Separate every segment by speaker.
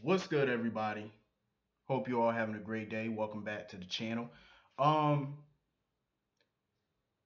Speaker 1: What's good, everybody? Hope you all having a great day. Welcome back to the channel. Um,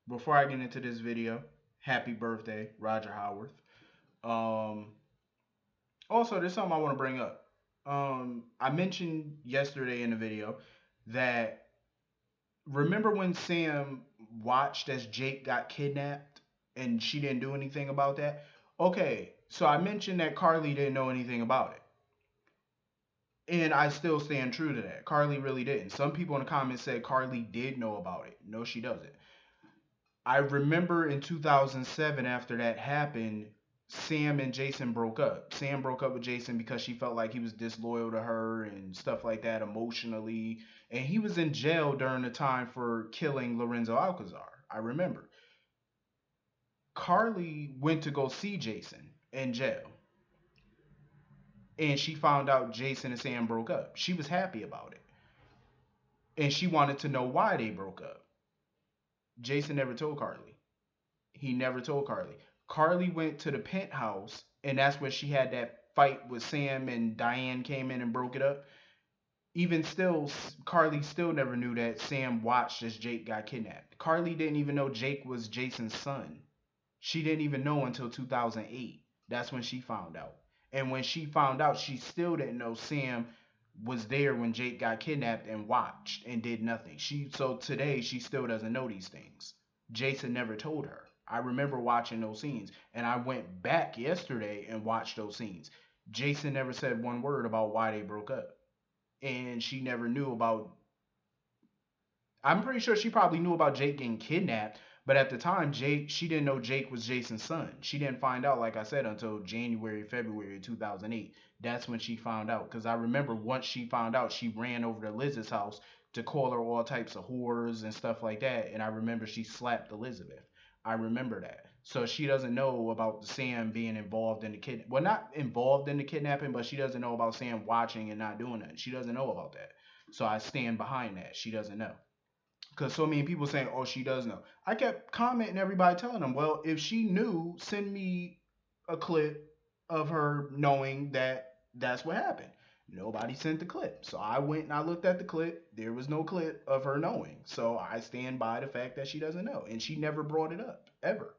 Speaker 1: Before I get into this video, happy birthday, Roger Howarth. Um, Also, there's something I want to bring up. I mentioned yesterday in the video that remember when Sam watched as Jake got kidnapped and she didn't do anything about that? Okay, so I mentioned that Carly didn't know anything about it. And I still stand true to that. Carly really didn't. Some people in the comments said Carly did know about it. No, she doesn't. I remember in 2007, after that happened, Sam and Jason broke up. Sam broke up with Jason because she felt like he was disloyal to her and stuff like that emotionally. And he was in jail during the time for killing Lorenzo Alcazar. I remember. Carly went to go see Jason in jail. And she found out Jason and Sam broke up. She was happy about it. And she wanted to know why they broke up. Jason never told Carly. He never told Carly. Carly went to the penthouse, and that's when she had that fight with Sam, and Diane came in and broke it up. Even still, Carly still never knew that Sam watched as Jake got kidnapped. Carly didn't even know Jake was Jason's son. She didn't even know until 2008. That's when she found out. And when she found out, she still didn't know Sam was there when Jake got kidnapped and watched and did nothing. So today she still doesn't know these things. Jason never told her. I remember watching those scenes, and I went back yesterday and watched those scenes. Jason never said one word about why they broke up, and she never knew about. I'm pretty sure she probably knew about Jake getting kidnapped, but at the time, she didn't know Jake was Jason's son. She didn't find out, like I said, until January, February 2008. That's when she found out. Because I remember once she found out, she ran over to Liz's house to call her all types of whores and stuff like that. And I remember she slapped Elizabeth. I remember that. So she doesn't know about Sam being involved in the Well, not involved in the kidnapping, but she doesn't know about Sam watching and not doing that. She doesn't know about that. So I stand behind that. She doesn't know. Because so many people saying, "Oh, she does know." I kept commenting, everybody telling them, "Well, if she knew, send me a clip of her knowing that that's what happened." Nobody sent the clip, so I went and I looked at the clip. There was no clip of her knowing, so I stand by the fact that she doesn't know, and she never brought it up ever.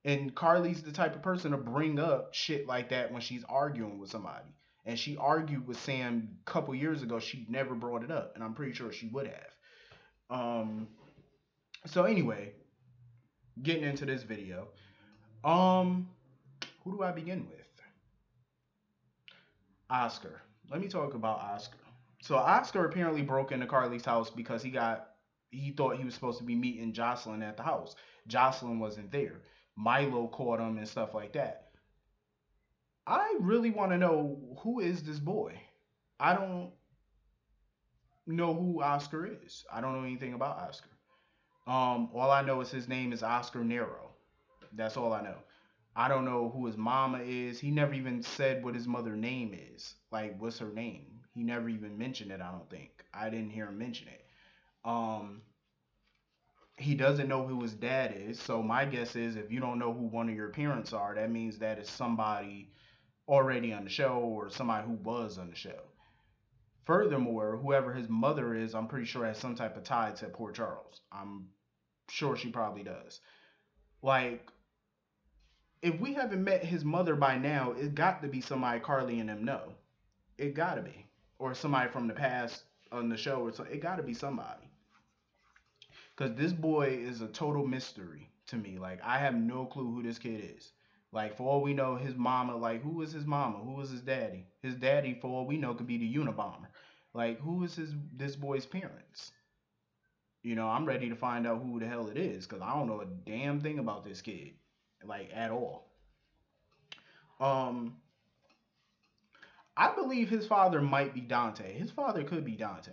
Speaker 1: And Carly's the type of person to bring up shit like that when she's arguing with somebody. And she argued with Sam a couple years ago. She never brought it up, and I'm pretty sure she would have. Um, so anyway, getting into this video. Um, who do I begin with? Oscar. Let me talk about Oscar. So Oscar apparently broke into Carly's house because he thought he was supposed to be meeting Jocelyn at the house. Jocelyn wasn't there. Milo caught him and stuff like that. I really want to know, who is this boy? I don't know who Oscar is. I don't know anything about Oscar. All I know is his name is Oscar Nero. That's all I know. I don't know who his mama is. He never even said what his mother name is. Like, what's her name? He never even mentioned it, I don't think. I didn't hear him mention it. Um, he doesn't know who his dad is. So my guess is, if you don't know who one of your parents are, that means that it's somebody already on the show or somebody who was on the show. Furthermore, whoever his mother is, I'm pretty sure has some type of tie to Port Charles. I'm sure she probably does. Like, if we haven't met his mother by now, it got to be somebody Carly and them know. It got to be, or somebody from the past on the show, or so. It got to be somebody, because this boy is a total mystery to me. Like, I have no clue who this kid is. Like, for all we know, his mama. Like, who is his mama? Who is his daddy? His daddy, for all we know, could be the Unabomber. Like, who is this boy's parents? I'm ready to find out who the hell it is, because I don't know a damn thing about this kid, like, at all. Um, I believe his father might be Dante. His father could be Dante.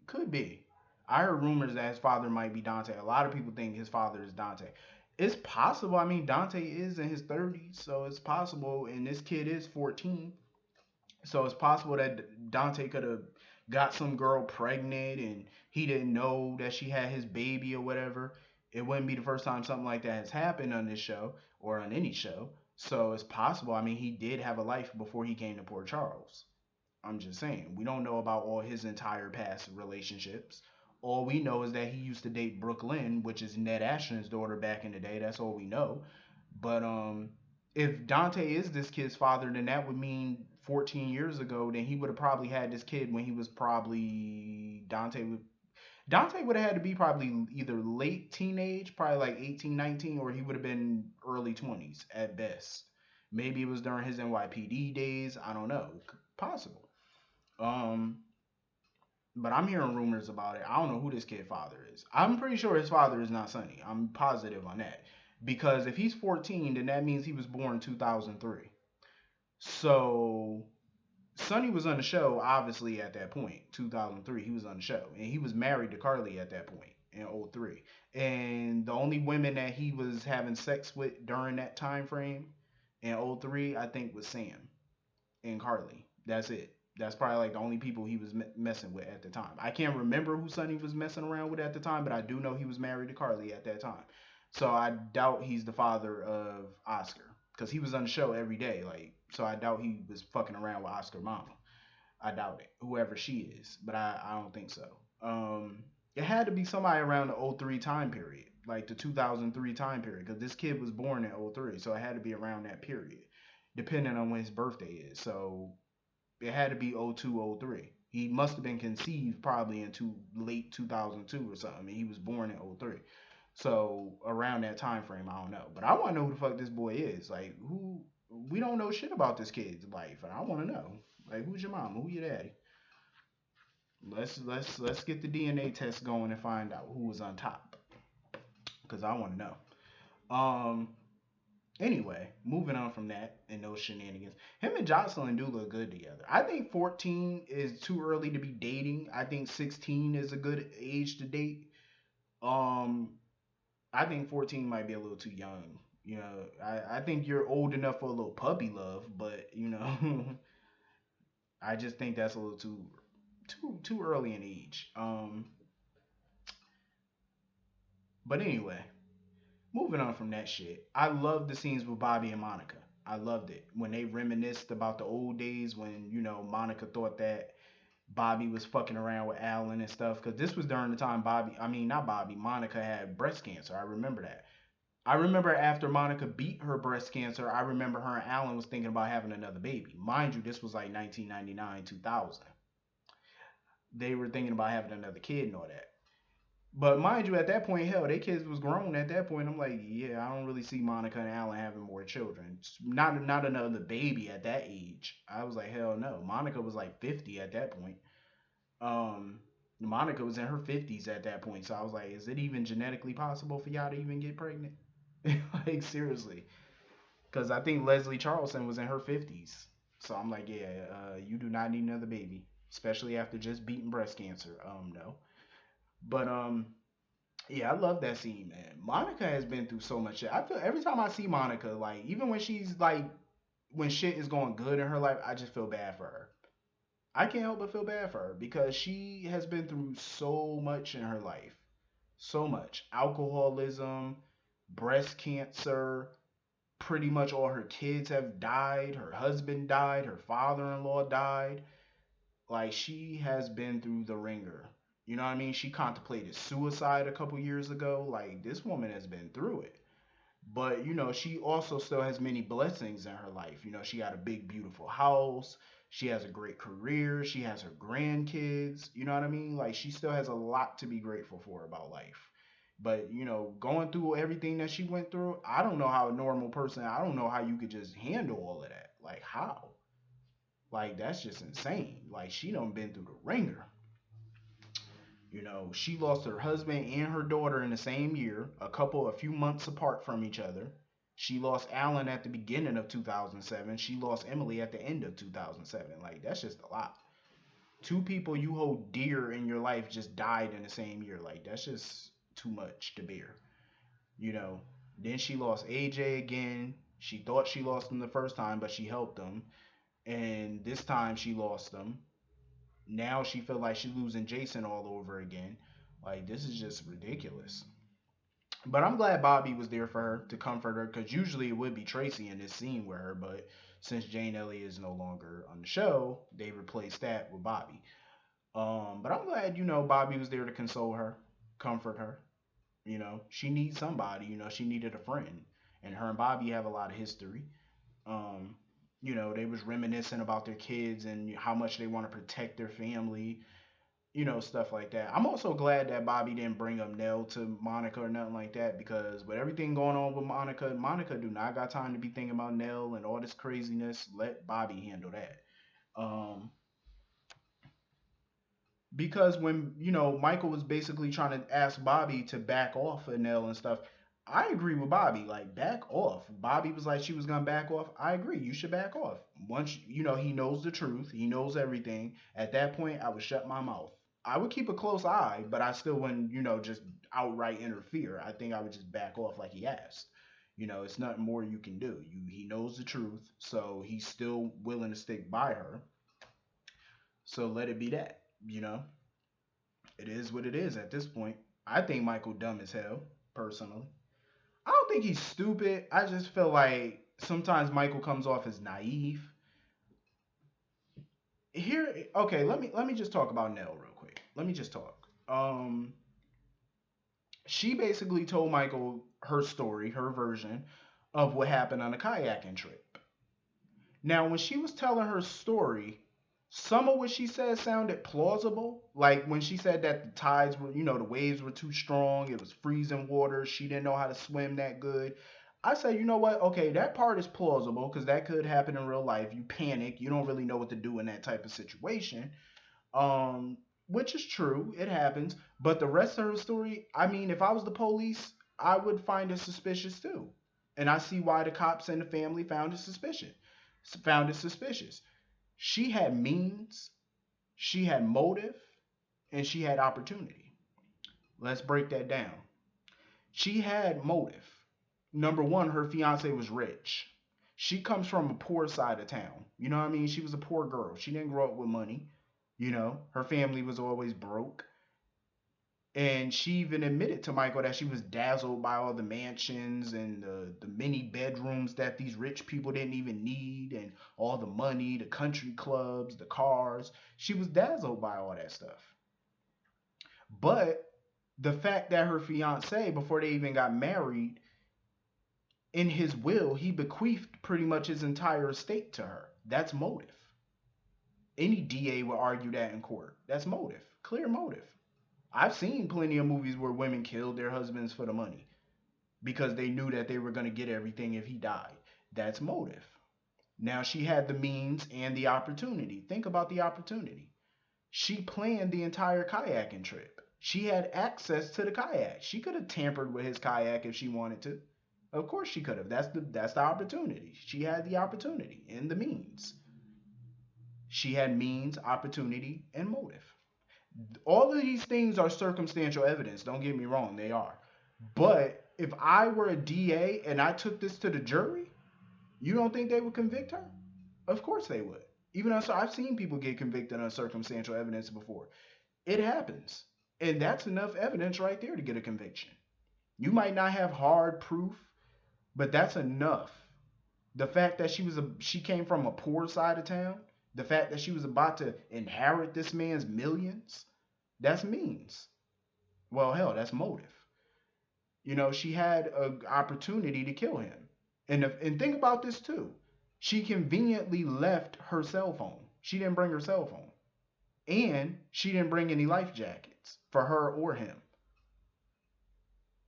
Speaker 1: Could be. I heard rumors that his father might be Dante. A lot of people think his father is Dante. It's possible. I mean, Dante is in his 30s, so it's possible. And this kid is 14. So it's possible that Dante could have got some girl pregnant and he didn't know that she had his baby or whatever. It wouldn't be the first time something like that has happened on this show or on any show. So it's possible. I mean, he did have a life before he came to Port Charles. I'm just saying. We don't know about all his entire past relationships. All we know is that he used to date Brooklyn, which is Ned Ashton's daughter back in the day. That's all we know. But if Dante is this kid's father, then that would mean 14 years ago, then he would have probably had this kid when he was probably Dante would have had to be probably either late teenage, probably like 18, 19, or he would have been early 20s at best. Maybe it was during his NYPD days. I don't know. Possible. Um, but I'm hearing rumors about it. I don't know who this kid father is. I'm pretty sure his father is not Sonny. I'm positive on that. Because if he's 14, then that means he was born 2003. So Sonny was on the show, obviously, at that point, 2003. He was on the show. And he was married to Carly at that point in '03. And the only women that he was having sex with during that time frame in '03, I think, was Sam and Carly. That's it. That's probably like the only people he was messing with at the time. I can't remember who Sonny was messing around with at the time, but I do know he was married to Carly at that time. So I doubt he's the father of Oscar because he was on the show every day. Like, so I doubt he was fucking around with Oscar mama. I doubt it. Whoever she is, but I don't think so. It had to be somebody around the '03 time period, like the 2003 time period, because this kid was born in '03, so it had to be around that period, depending on when his birthday is. So it had to be '02, '03. He must have been conceived probably in late 2002 or something, and he was born in '03. So around that time frame, I don't know. But I want to know who the fuck this boy is. Like, who? We don't know shit about this kid's life, and I want to know. Like, who's your mama? Who your daddy? Let's get the DNA test going and find out who was on top, cause I want to know. Anyway, moving on from that and those shenanigans, him and Jocelyn do look good together. I think 14 is too early to be dating. I think 16 is a good age to date. Um, I think 14 might be a little too young. You know, I think you're old enough for a little puppy love, but you know, I just think that's a little too early in age. But anyway, moving on from that shit. I love the scenes with Bobbie and Monica. I loved it when they reminisced about the old days when Monica thought that Bobbie was fucking around with Alan and stuff. Because this was during the time not Bobbie, Monica had breast cancer. I remember that. I remember after Monica beat her breast cancer, I remember her and Alan was thinking about having another baby. Mind you, this was like 1999, 2000. They were thinking about having another kid and all that. But mind you, at that point, hell, they kids was grown at that point. I'm like, yeah, I don't really see Monica and Alan having more children. Not another baby at that age. I was like, hell no. Monica was like 50 at that point. Um, Monica was in her 50s at that point. So I was like, is it even genetically possible for y'all to even get pregnant? Like seriously, because I think Leslie Charleston was in her 50s. So I'm like, yeah, you do not need another baby, especially after just beating breast cancer. No. But yeah, I love that scene, man. Monica has been through so much shit. I feel every time I see Monica, like even when she's like when shit is going good in her life, I just feel bad for her. I can't help but feel bad for her because she has been through so much in her life. So much. Alcoholism, breast cancer, pretty much all her kids have died, her husband died, her father-in-law died. Like she has been through the ringer. You know what I mean? She contemplated suicide a couple years ago. Like this woman has been through it. But she also still has many blessings in her life. She got a big beautiful house. She has a great career. She has her grandkids. You know what I mean? Like she still has a lot to be grateful for about life. But going through everything that she went through, I don't know how a normal person, I don't know how you could just handle all of that. Like how? Like that's just insane. Like she done been through the ringer. She lost her husband and her daughter in the same year, a few months apart from each other. She lost Alan at the beginning of 2007. She lost Emily at the end of 2007. Like that's just a lot. Two people you hold dear in your life just died in the same year. Like that's just too much to bear. You know. Then she lost AJ again. She thought she lost him the first time, but she helped him. And this time she lost him. Now she feel like she losing Jason all over again. Like this is just ridiculous. But I'm glad Bobbie was there for her to comfort her because usually it would be Tracy in this scene with her, but since Jane Elliott is no longer on the show, they replaced that with Bobbie. But I'm glad, Bobbie was there to console her, comfort her. She needs somebody. She needed a friend, and her and Bobbie have a lot of history. Um, they was reminiscing about their kids and how much they want to protect their family, stuff like that. I'm also glad that Bobbie didn't bring up Nell to Monica or nothing like that because with everything going on with Monica, Monica do not got time to be thinking about Nell and all this craziness. Let Bobbie handle that. Um, because when Michael was basically trying to ask Bobbie to back off of Nell and stuff, I agree with Bobbie. Like back off. Bobbie was like she was gonna back off. I agree. You should back off. Once he knows the truth. He knows everything. At that point, I would shut my mouth. I would keep a close eye, but I still wouldn't just outright interfere. I think I would just back off like he asked. It's nothing more you can do. He knows the truth, so he's still willing to stick by her. So let it be that. You know it is what it is at this point. I think Michael dumb as hell, personally. I don't think he's stupid. I just feel like sometimes Michael comes off as naive. Here, okay, let me just talk about Nell real quick. Let me just talk. She basically told Michael her story, her version of what happened on a kayaking trip. Now, when she was telling her story, some of what she said sounded plausible. Like when she said that the tides were, the waves were too strong, it was freezing water, she didn't know how to swim that good. I said, you know what? Okay, that part is plausible because that could happen in real life. You panic, you don't really know what to do in that type of situation. Um, which is true, it happens. But the rest of her story, I mean, if I was the police, I would find it suspicious too. And I see why the cops and the family found it suspicious. She had means, she had motive, and she had opportunity. Let's break that down. She had motive. Number one, her fiance was rich. She comes from a poor side of town. You know what I mean? She was a poor girl. She didn't grow up with money. Her family was always broke. And she even admitted to Michael that she was dazzled by all the mansions and the many bedrooms that these rich people didn't even need, and all the money, the country clubs, the cars. She was dazzled by all that stuff. But the fact that her fiance, before they even got married, in his will, he bequeathed pretty much his entire estate to her. That's motive. Any DA would argue that in court. That's motive. Clear motive. I've seen plenty of movies where women killed their husbands for the money because they knew that they were going to get everything if he died. That's motive. Now she had the means and the opportunity. Think about the opportunity. She planned the entire kayaking trip. She had access to the kayak. She could have tampered with his kayak if she wanted to. Of course she could have. That's the opportunity. She had the opportunity and the means. She had means, opportunity, and motive. All of these things are circumstantial evidence. Don't get me wrong, they are. But if I were a DA and I took this to the jury, you don't think they would convict her? Of course they would. Even though I've seen people get convicted on circumstantial evidence before. It happens. And that's enough evidence right there to get a conviction. You might not have hard proof, but that's enough. The fact that she came from a poor side of town, the fact that she was about to inherit this man's millions, that's means. Well, hell, that's motive. She had an opportunity to kill him. And think about this too. She conveniently left her cell phone. She didn't bring her cell phone. And she didn't bring any life jackets for her or him.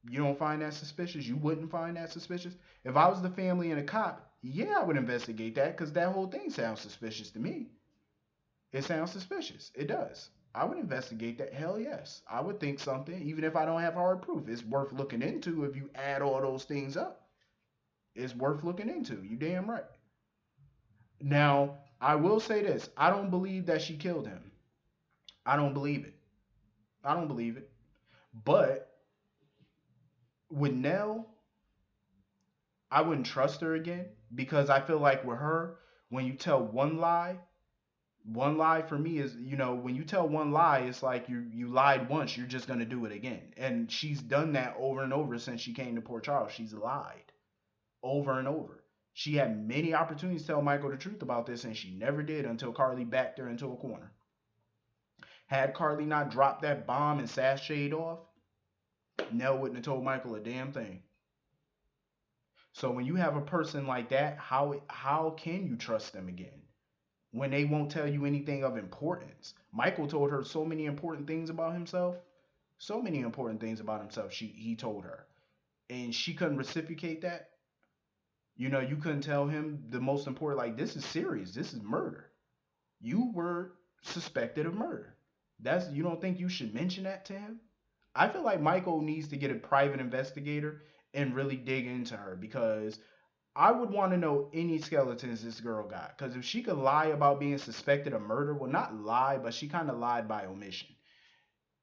Speaker 1: You don't find that suspicious? You wouldn't find that suspicious? If I was the family and a cop, yeah, I would investigate that because that whole thing sounds suspicious to me. It sounds suspicious. It does. I would investigate that. Hell yes. I would think something, even if I don't have hard proof. It's worth looking into if you add all those things up. It's worth looking into. You damn right. Now, I will say this. I don't believe that she killed him. I don't believe it. I don't believe it. But with Nell, I wouldn't trust her again because I feel like with her, when you tell one lie for me is, when you tell one lie, it's like you lied once, you're just gonna do it again. And she's done that over and over since she came to Port Charles. She's lied over and over. She had many opportunities to tell Michael the truth about this, and she never did until Carly backed her into a corner. Had Carly not dropped that bomb and sashayed off, Nell wouldn't have told Michael a damn thing. So when you have a person like that, how can you trust them again when they won't tell you anything of importance? Michael told her so many important things about himself, so many important things about himself. He told her, and she couldn't reciprocate that. You couldn't tell him the most important. Like, this is serious. This is murder. You were suspected of murder. You don't think you should mention that to him? I feel like Michael needs to get a private investigator and really dig into her, because I would want to know any skeletons this girl got. Because if she could lie about being suspected of murder, well, not lie, but she kind of lied by omission.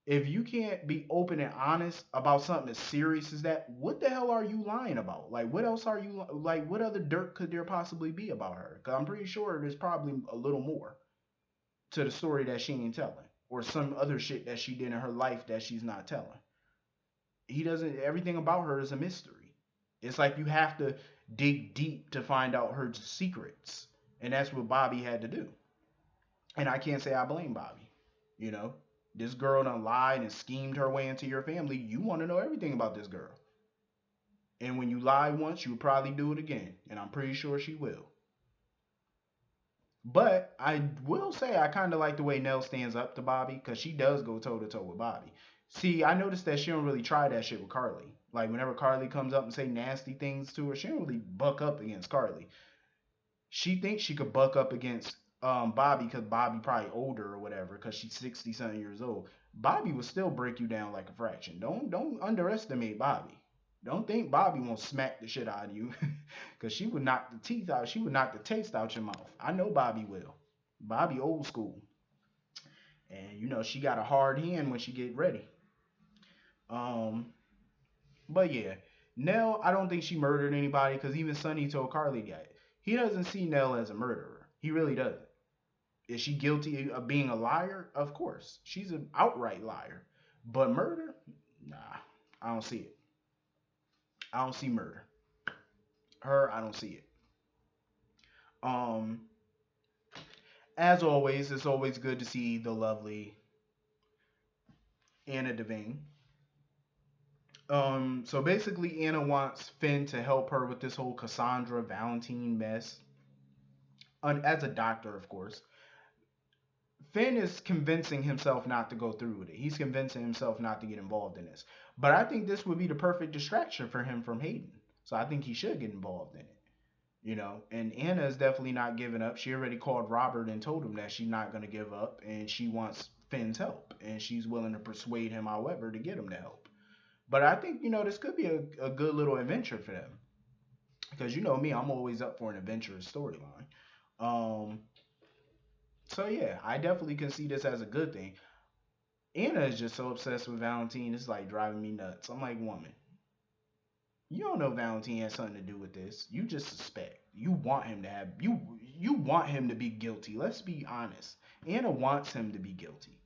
Speaker 1: If you can't be open and honest about something as serious as that, what the hell are you lying about? Like, what else are you, like, what other dirt could there possibly be about her? Because I'm pretty sure there's probably a little more to the story that she ain't telling, or some other shit that she did in her life that she's not telling. He doesn't, everything about her is a mystery. It's like you have to dig deep to find out her secrets. And that's what Bobbie had to do. And I can't say I blame Bobbie. You know, this girl done lied and schemed her way into your family. You want to know everything about this girl. And when you lie once, you'll probably do it again. And I'm pretty sure she will. But I will say I kind of like the way Nell stands up to Bobbie, because she does go toe to toe with Bobbie. See, I noticed that she don't really try that shit with Carly. Like, whenever Carly comes up and say nasty things to her, she don't really buck up against Carly. She thinks she could buck up against Bobbie because Bobbie probably older or whatever, because she's 60 something years old. Bobbie will still break you down like a fraction. Don't underestimate Bobbie. Don't think Bobbie won't smack the shit out of you, because she would knock the teeth out. She would knock the taste out your mouth. I know Bobbie will. Bobbie old school, and she got a hard hand when she get ready. Um, but yeah, Nell, I don't think she murdered anybody, because even Sonny told Carly that he doesn't see Nell as a murderer. He really doesn't. Is she guilty of being a liar? Of course, she's an outright liar. But murder? Nah, I don't see it. I don't see murder. Her, I don't see it. Um, as always, it's always good to see the lovely Anna Devane. So basically, Anna wants Finn to help her with this whole Cassandra Valentine mess. As a doctor, of course. Finn is convincing himself not to go through with it. He's convincing himself not to get involved in this. But I think this would be the perfect distraction for him from Hayden. So I think he should get involved in it. And Anna is definitely not giving up. She already called Robert and told him that she's not going to give up, and she wants Finn's help, and she's willing to persuade him, however, to get him the help. But I think, this could be a good little adventure for them. Because you know me, I'm always up for an adventurous storyline. Um, so yeah, I definitely can see this as a good thing. Anna is just so obsessed with Valentine, it's like driving me nuts. I'm like, woman, you don't know Valentine has something to do with this. You just suspect. You want him to have you want him to be guilty. Let's be honest. Anna wants him to be guilty.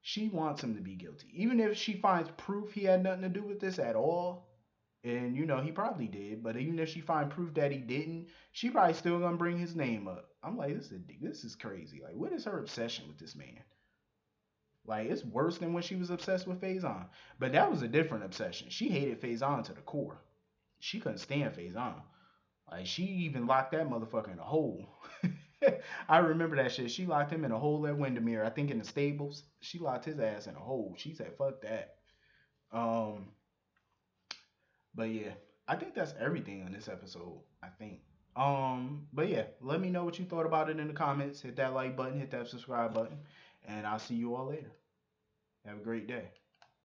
Speaker 1: She wants him to be guilty. Even if she finds proof he had nothing to do with this at all, and he probably did, but even if she find proof that he didn't, she probably still gonna bring his name up. I'm like, this is crazy. Like, what is her obsession with this man? Like, it's worse than when she was obsessed with Faison. But that was a different obsession. She hated Faison to the core. She couldn't stand Faison. Like, she even locked that motherfucker in a hole. I remember that shit. She locked him in a hole at Windermere. I think in the stables. She locked his ass in a hole. She said, fuck that. Um, but yeah, I think that's everything on this episode. I think. But yeah, let me know what you thought about it in the comments. Hit that like button, hit that subscribe button, and I'll see you all later. Have a great day.